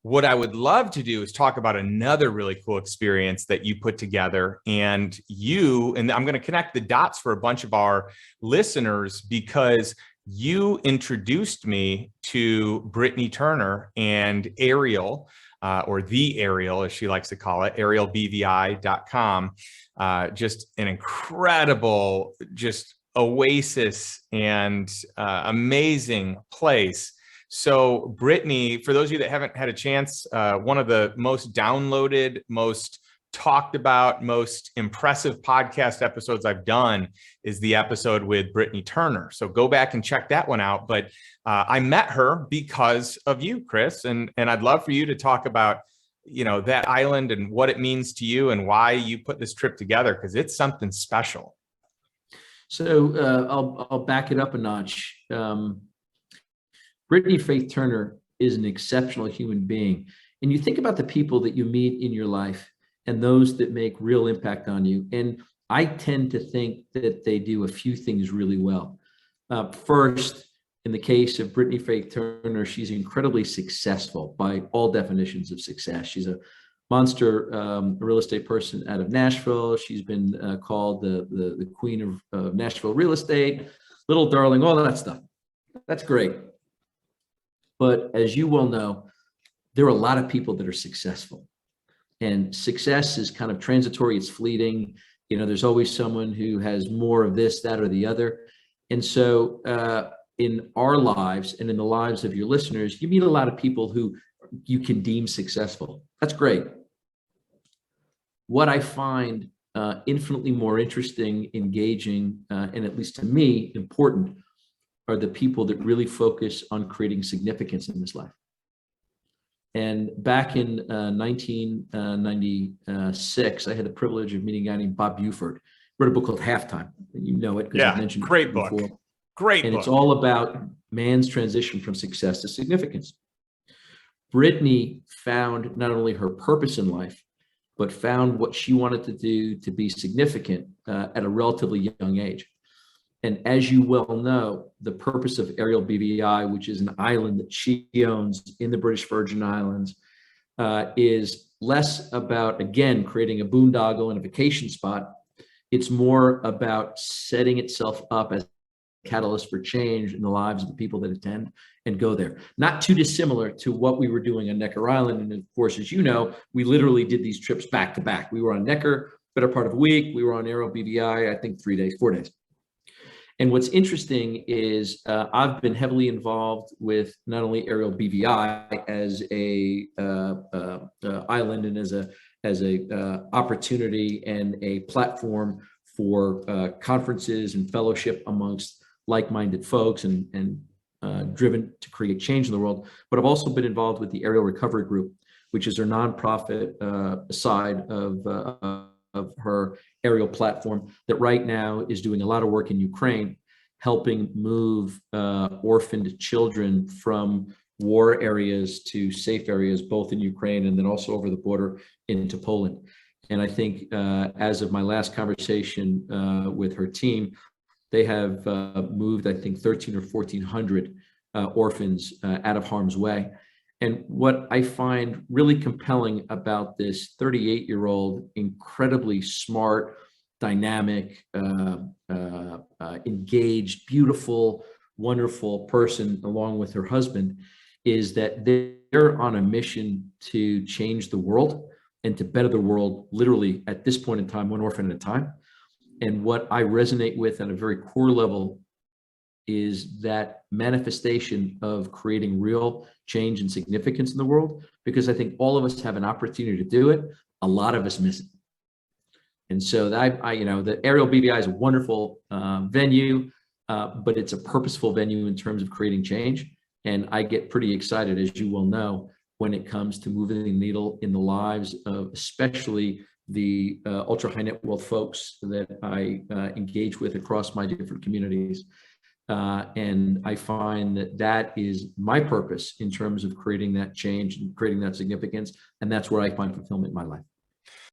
what I would love to do is talk about another really cool experience that you put together. And I'm going to connect the dots for a bunch of our listeners, because you introduced me to Britnie Turner and Ariel, or the Ariel, as she likes to call it, arielbvi.com. Just an incredible, just oasis and amazing place. So Britnie, for those of you that haven't had a chance, one of the most downloaded, most talked about, most impressive podcast episodes I've done is the episode with Britnie Turner. So go back and check that one out. But I met her because of you, Chris, and I'd love for you to talk about, that island and what it means to you and why you put this trip together, because it's something special. So I'll back it up a notch. Britnie Faith Turner is an exceptional human being. And you think about the people that you meet in your life and those that make real impact on you. And I tend to think that they do a few things really well. First, in the case of Britnie Faith Turner, she's incredibly successful by all definitions of success. She's a monster real estate person out of Nashville. She's been called the queen of Nashville real estate, little darling, all that stuff. That's great. But as you well know, there are a lot of people that are successful, and success is kind of transitory. It's fleeting. There's always someone who has more of this, that, or the other. And so in our lives and in the lives of your listeners, you meet a lot of people who you can deem successful. That's great. What I find infinitely more interesting, engaging, and at least to me, important, are the people that really focus on creating significance in this life. And back in 1996, I had the privilege of meeting a guy named Bob Buford. Wrote a book called Halftime. You know it because I mentioned great it book. before. Great and book. It's all about man's transition from success to significance. Britnie found not only her purpose in life, but found what she wanted to do to be significant at a relatively young age. And as you well know, the purpose of Ariel BVI, which is an island that she owns in the British Virgin Islands, is less about, again, creating a boondoggle and a vacation spot. It's more about setting itself up as a catalyst for change in the lives of the people that attend and go there. Not too dissimilar to what we were doing on Necker Island. And of course, as you know, we literally did these trips back to back. We were on Necker, better part of a week. We were on Ariel BVI, I think 4 days. And what's interesting is I've been heavily involved with not only Ariel BVI as a island and as a opportunity and a platform for conferences and fellowship amongst like-minded folks and driven to create change in the world, but I've also been involved with the Ariel Recovery Group, which is our nonprofit side of her Ariel platform that right now is doing a lot of work in Ukraine, helping move orphaned children from war areas to safe areas, both in Ukraine and then also over the border into Poland. And I think as of my last conversation with her team, they have moved, I think, 1,300 or 1,400 orphans out of harm's way. And what I find really compelling about this 38-year-old, incredibly smart, dynamic, engaged, beautiful, wonderful person, along with her husband, is that they're on a mission to change the world and to better the world, literally at this point in time, one orphan at a time. And what I resonate with at a very core level is that manifestation of creating real change and significance in the world, because I think all of us have an opportunity to do it. A lot of us miss it. And so that the Ariel BVI is a wonderful venue, but it's a purposeful venue in terms of creating change. And I get pretty excited, as you well know, when it comes to moving the needle in the lives of especially the ultra high net wealth folks that I engage with across my different communities. And I find that that is my purpose in terms of creating that change and creating that significance. And that's where I find fulfillment in my life.